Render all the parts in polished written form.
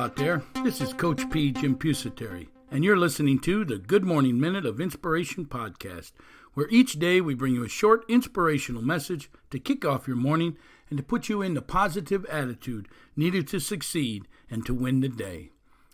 out there. This is Coach P. Jim Pusateri, and you're listening to the Good Morning Minute of Inspiration podcast, where each day we bring you a short inspirational message to kick off your morning and to put you in the positive attitude needed to succeed and to win the day.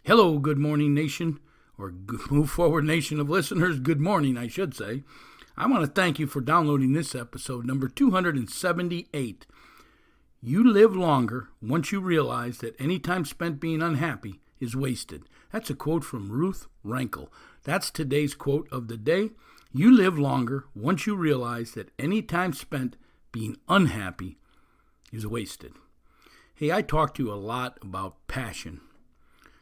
Hello, Good Morning Nation, or Move Forward Nation of listeners. Good morning, I should say. I want to thank you for downloading this episode, number 278. You live longer once you realize that any time spent being unhappy is wasted. That's a quote from Ruth Rankel. That's today's quote of the day. You live longer once you realize that any time spent being unhappy is wasted. Hey, I talk to you a lot about passion.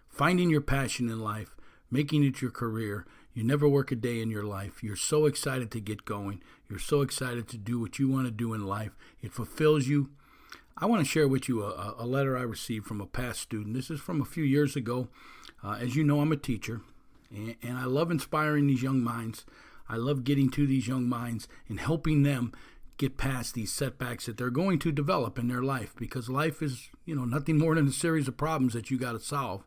Finding your passion in life, making it your career. You never work a day in your life. You're so excited to get going. You're so excited to do what you want to do in life. It fulfills you. I want to share with you a letter I received from a past student. This is from a few years ago. As you know, I'm a teacher, and I love inspiring these young minds. I love getting to these young minds and helping them get past these setbacks that they're going to develop in their life, because life is, nothing more than a series of problems that you got to solve.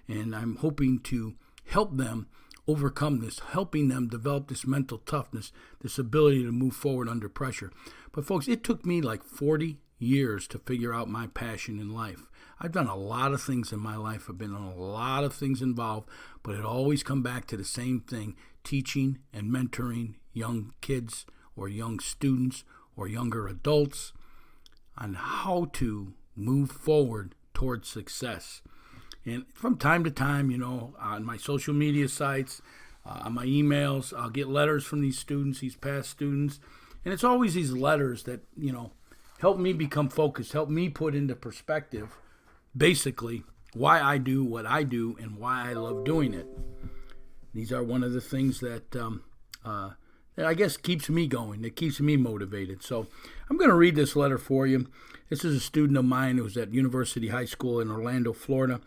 And I'm hoping to help them overcome this, helping them develop this mental toughness, this ability to move forward under pressure. But folks, it took me like 40 years to figure out my passion in life. I've done a lot of things in my life. I've been on a lot of things involved, but it always come back to the same thing: teaching and mentoring young kids or young students or younger adults on how to move forward towards success. And from time to time, on my social media sites, on my emails, I'll get letters from these students, these past students. And it's always these letters that, help me become focused, help me put into perspective, basically, why I do what I do and why I love doing it. These are one of the things that I guess keeps me going, that keeps me motivated. So I'm going to read this letter for you. This is a student of mine who was at University High School in Orlando, Florida.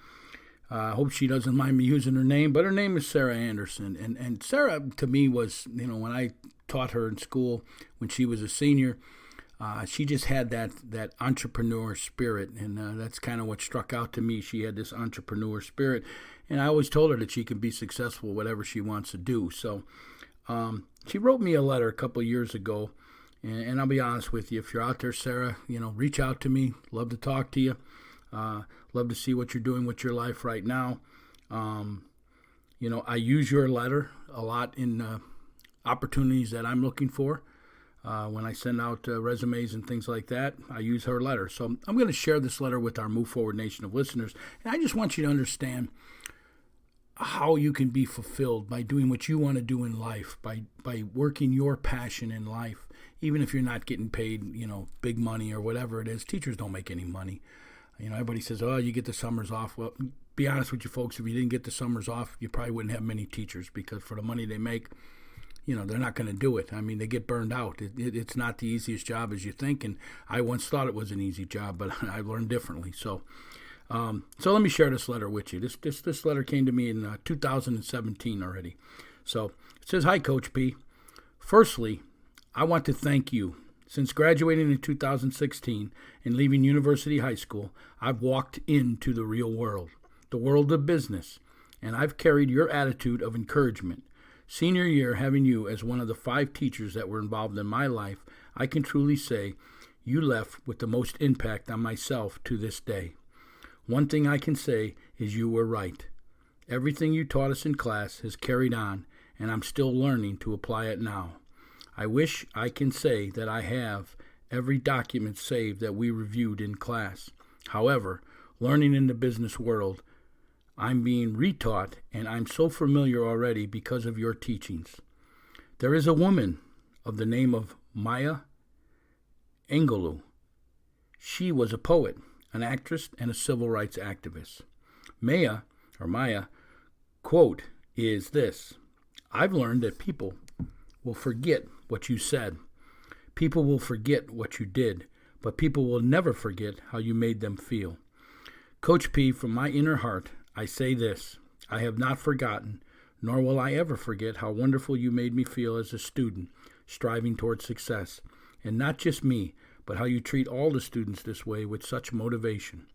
I hope she doesn't mind me using her name, but her name is Sarah Anderson. And Sarah, to me, was, when I taught her in school, when she was a senior, she just had that entrepreneur spirit, and that's kind of what struck out to me. She had this entrepreneur spirit, and I always told her that she could be successful whatever she wants to do. So she wrote me a letter a couple of years ago, and I'll be honest with you, if you're out there, Sarah, reach out to me. Love to talk to you. Love to see what you're doing with your life right now. I use your letter a lot in opportunities that I'm looking for. When I send out resumes and things like that, I use her letter. So I'm going to share this letter with our Move Forward Nation of listeners. And I just want you to understand how you can be fulfilled by doing what you want to do in life, by working your passion in life, even if you're not getting paid, big money or whatever it is. Teachers don't make any money. Everybody says, oh, you get the summers off. Well, be honest with you folks, if you didn't get the summers off, you probably wouldn't have many teachers, because for the money they make, they're not going to do it. I mean, they get burned out. It's not the easiest job as you think, and I once thought it was an easy job, but I learned differently. So let me share this letter with you. This letter came to me in 2017 already. So it says, "Hi, Coach P. Firstly, I want to thank you. Since graduating in 2016 and leaving University High School, I've walked into the real world, the world of business, and I've carried your attitude of encouragement. Senior year, having you as one of the 5 teachers that were involved in my life, I can truly say you left with the most impact on myself to this day. One thing I can say is you were right. Everything you taught us in class has carried on, and I'm still learning to apply it now. I wish I can say that I have every document saved that we reviewed in class. However, learning in the business world, I'm being retaught, and I'm so familiar already because of your teachings. There is a woman of the name of Maya Angelou. She was a poet, an actress, and a civil rights activist. Maya quote is this: I've learned that people will forget what you said. People will forget what you did, but people will never forget how you made them feel. Coach P, from my inner heart, I say this: I have not forgotten, nor will I ever forget how wonderful you made me feel as a student striving towards success. And not just me, but how you treat all the students this way with such motivation.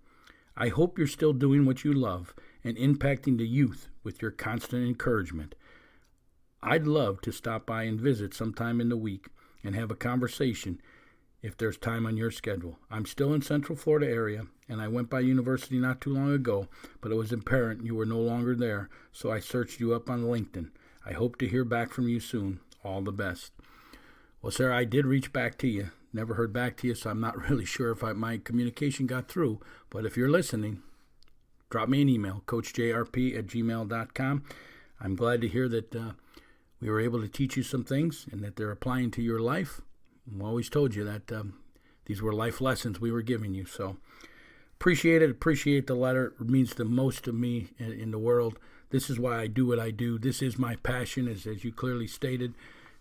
I hope you're still doing what you love and impacting the youth with your constant encouragement. I'd love to stop by and visit sometime in the week and have a conversation if there's time on your schedule. I'm still in Central Florida area, and I went by university not too long ago, but it was apparent you were no longer there, so I searched you up on LinkedIn. I hope to hear back from you soon. All the best. Well, sir, I did reach back to you. Never heard back to you, so I'm not really sure if my communication got through, but if you're listening, drop me an email, coachjrp@gmail.com. I'm glad to hear that we were able to teach you some things and that they're applying to your life. I always told you that these were life lessons we were giving you. So appreciate it. Appreciate the letter. It means the most to me in the world. This is why I do what I do. This is my passion, as you clearly stated.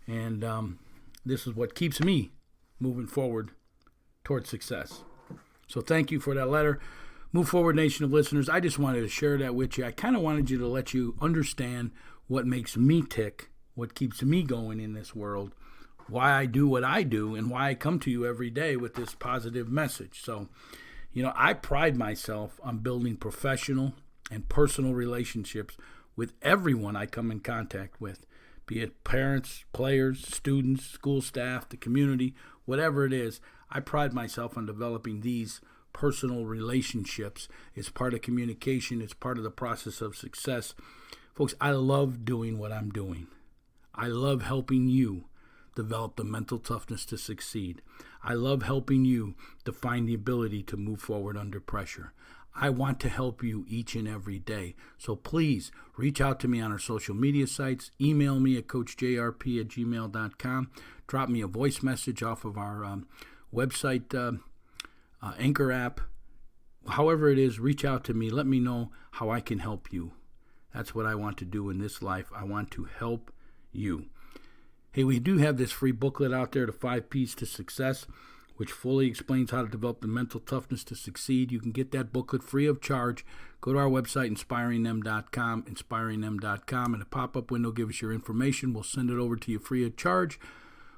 And this is what keeps me moving forward towards success. So thank you for that letter. Move Forward Nation of listeners, I just wanted to share that with you. I kind of wanted you to let you understand what makes me tick, what keeps me going in this world, why I do what I do, and why I come to you every day with this positive message. So, I pride myself on building professional and personal relationships with everyone I come in contact with, be it parents, players, students, school staff, the community, whatever it is. I pride myself on developing these personal relationships. It's part of communication. It's part of the process of success. Folks, I love doing what I'm doing. I love helping you develop the mental toughness to succeed. I love helping you to find the ability to move forward under pressure. I want to help you each and every day. So please reach out to me on our social media sites. Email me at coachjrp@gmail.com. Drop me a voice message off of our website, Anchor app. However it is, reach out to me. Let me know how I can help you. That's what I want to do in this life. I want to help you. Hey, we do have this free booklet out there, The 5 Ps to Success, which fully explains how to develop the mental toughness to succeed. You can get that booklet free of charge. Go to our website, inspiringthem.com, and a pop-up window, give us your information. We'll send it over to you free of charge,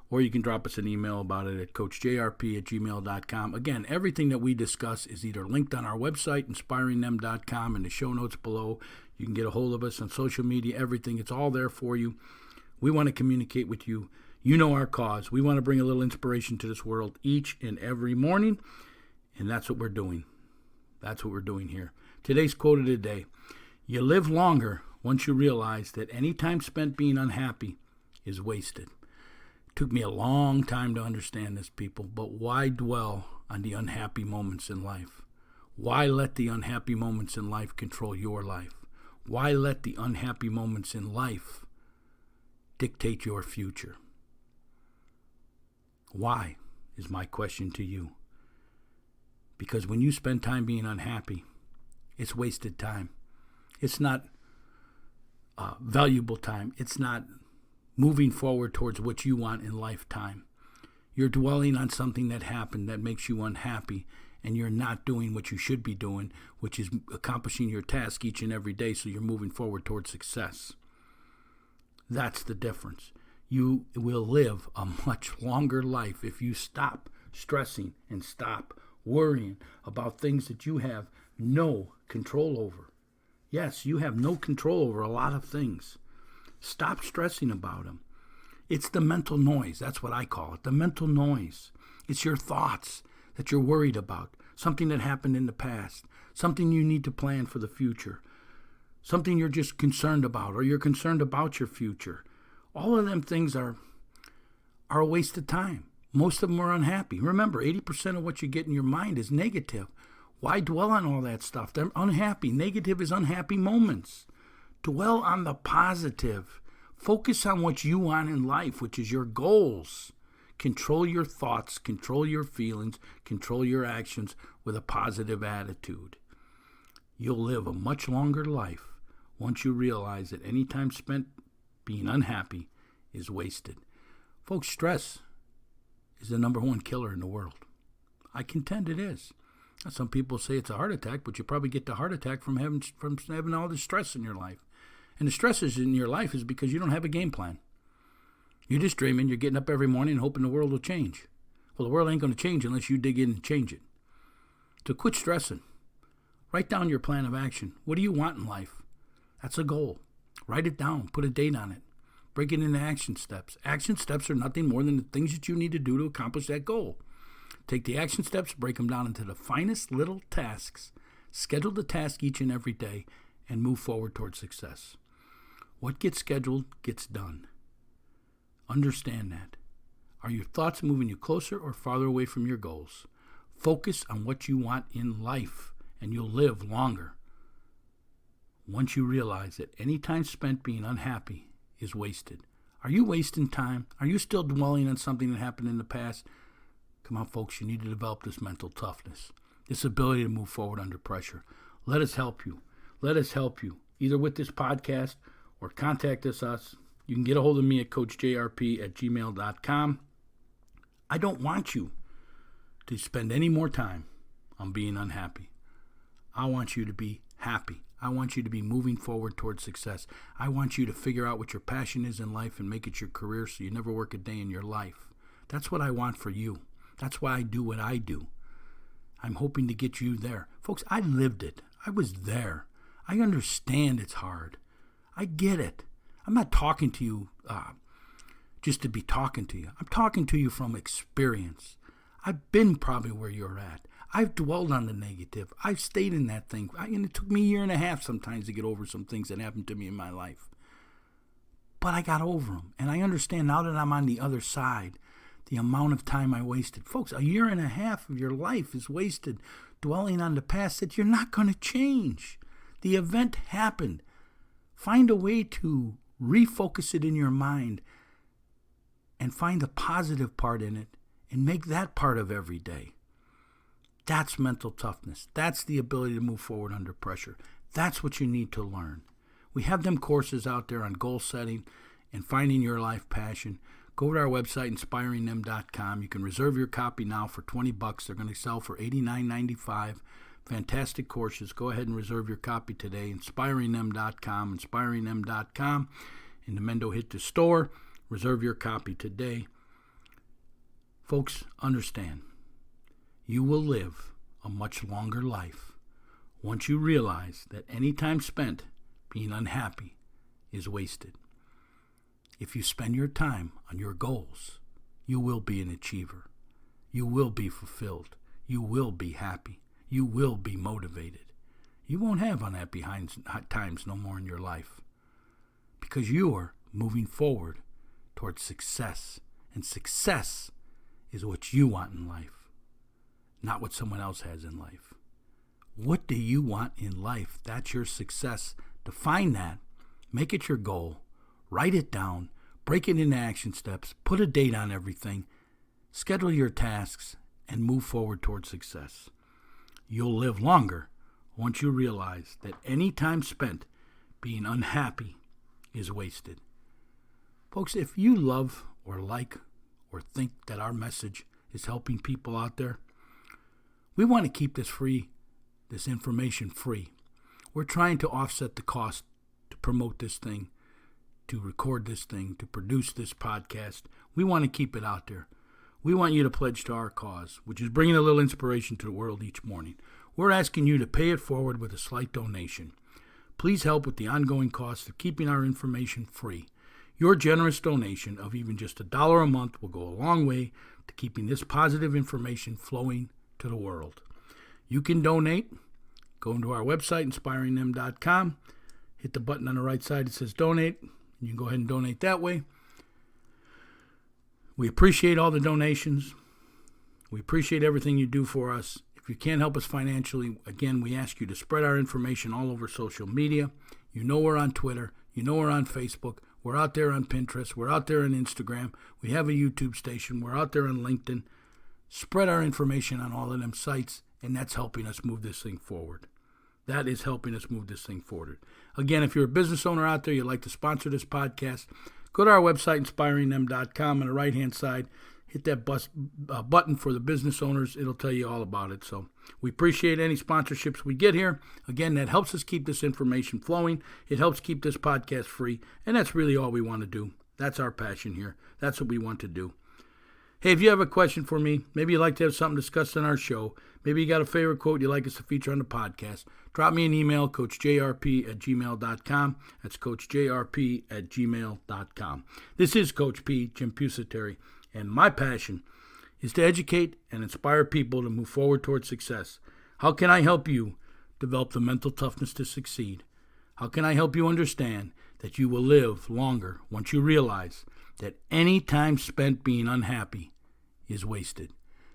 or you can drop us an email about it at coachjrp@gmail.com. Again, everything that we discuss is either linked on our website, inspiringthem.com, in the show notes below. You can get a hold of us on social media, everything. It's all there for you. We want to communicate with you. You know our cause. We want to bring a little inspiration to this world each and every morning, and that's what we're doing. That's what we're doing here. Today's quote of the day: you live longer once you realize that any time spent being unhappy is wasted. It took me a long time to understand this, people, but why dwell on the unhappy moments in life? Why let the unhappy moments in life control your life? Why let the unhappy moments in life dictate your future? Why is my question to you. Because when you spend time being unhappy, it's wasted time. It's not valuable time. It's not moving forward towards what you want in lifetime. You're dwelling on something that happened that makes you unhappy, and you're not doing what you should be doing, which is accomplishing your task each and every day so you're moving forward towards success. That's the difference. You will live a much longer life if you stop stressing and stop worrying about things that you have no control over. Yes, you have no control over a lot of things. Stop stressing about them. It's the mental noise. That's what I call it, the mental noise. It's your thoughts that you're worried about, something that happened in the past, something you need to plan for the future, something you're just concerned about, or you're concerned about your future. All of them things are a waste of time. Most of them are unhappy. Remember, 80% of what you get in your mind is negative. Why dwell on all that stuff? They're unhappy. Negative is unhappy moments. Dwell on the positive. Focus on what you want in life, which is your goals. Control your thoughts, control your feelings, control your actions with a positive attitude. You'll live a much longer life once you realize that any time spent being unhappy is wasted. Folks, stress is the number one killer in the world. I contend it is. Some people say it's a heart attack, but you probably get the heart attack from having all this stress in your life. And the stresses in your life is because you don't have a game plan. You're just dreaming, you're getting up every morning and hoping the world will change. Well, the world ain't going to change unless you dig in and change it. So quit stressing. Write down your plan of action. What do you want in life? That's a goal. Write it down. Put a date on it. Break it into action steps. Action steps are nothing more than the things that you need to do to accomplish that goal. Take the action steps, break them down into the finest little tasks. Schedule the task each and every day and move forward towards success. What gets scheduled gets done. Understand that. Are your thoughts moving you closer or farther away from your goals? Focus on what you want in life, and you'll live longer. Once you realize that any time spent being unhappy is wasted. Are you wasting time? Are you still dwelling on something that happened in the past? Come on, folks, you need to develop this mental toughness, this ability to move forward under pressure. Let us help you. Let us help you, either with this podcast or contact us. You can get a hold of me at coachjrp@gmail.com. I don't want you to spend any more time on being unhappy. I want you to be happy. I want you to be moving forward towards success. I want you to figure out what your passion is in life and make it your career so you never work a day in your life. That's what I want for you. That's why I do what I do. I'm hoping to get you there. Folks, I lived it. I was there. I understand it's hard. I get it. I'm not talking to you just to be talking to you. I'm talking to you from experience. I've been probably where you're at. I've dwelled on the negative. I've stayed in that thing. And it took me a year and a half sometimes to get over some things that happened to me in my life. But I got over them. And I understand now that I'm on the other side, the amount of time I wasted. Folks, a year and a half of your life is wasted dwelling on the past that you're not going to change. The event happened. Find a way to refocus it in your mind and find the positive part in it and make that part of every day. That's mental toughness. That's the ability to move forward under pressure. That's what you need to learn. We have them courses out there on goal setting and finding your life passion. Go to our website, inspiringthem.com. You can reserve your copy now for $20. They're going to sell for $89.95. Fantastic courses. Go ahead and reserve your copy today. Inspiringthem.com, inspiringthem.com. In the Mendo Hit to Store. Reserve your copy today. Folks, understand, you will live a much longer life once you realize that any time spent being unhappy is wasted. If you spend your time on your goals, you will be an achiever. You will be fulfilled. You will be happy. You will be motivated. You won't have unhappy times no more in your life because you are moving forward towards success. And success is what you want in life, not what someone else has in life. What do you want in life? That's your success. Define that. Make it your goal. Write it down. Break it into action steps. Put a date on everything. Schedule your tasks and move forward towards success. You'll live longer once you realize that any time spent being unhappy is wasted. Folks, if you love or like or think that our message is helping people out there, we want to keep this free, this information free. We're trying to offset the cost to promote this thing, to record this thing, to produce this podcast. We want to keep it out there. We want you to pledge to our cause, which is bringing a little inspiration to the world each morning. We're asking you to pay it forward with a slight donation. Please help with the ongoing cost of keeping our information free. Your generous donation of even just $1 a month will go a long way to keeping this positive information flowing to the world. You can donate. Go into our website, inspiringthem.com. Hit the button on the right side that says donate. You can go ahead and donate that way. We appreciate all the donations. We appreciate everything you do for us. If you can't help us financially, again, we ask you to spread our information all over social media. You know we're on Twitter. You know we're on Facebook. We're out there on Pinterest. We're out there on Instagram. We have a YouTube station. We're out there on LinkedIn. Spread our information on all of them sites, and that's helping us move this thing forward. That is helping us move this thing forward. Again, if you're a business owner out there, you'd like to sponsor this podcast, go to our website, inspiringthem.com. On the right-hand side, hit that button for the business owners. It'll tell you all about it. So we appreciate any sponsorships we get here. Again, that helps us keep this information flowing. It helps keep this podcast free, and that's really all we want to do. That's our passion here. That's what we want to do. Hey, if you have a question for me, maybe you'd like to have something discussed on our show, maybe you got a favorite quote you'd like us to feature on the podcast, drop me an email, coachjrp@gmail.com. That's coachjrp@gmail.com. This is Coach P, Jim Pusateri, and my passion is to educate and inspire people to move forward towards success. How can I help you develop the mental toughness to succeed? How can I help you understand that you will live longer once you realize that any time spent being unhappy is wasted?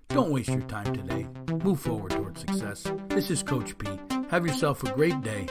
Don't waste your time today. Move forward towards success. This is Coach P. Have yourself a great day.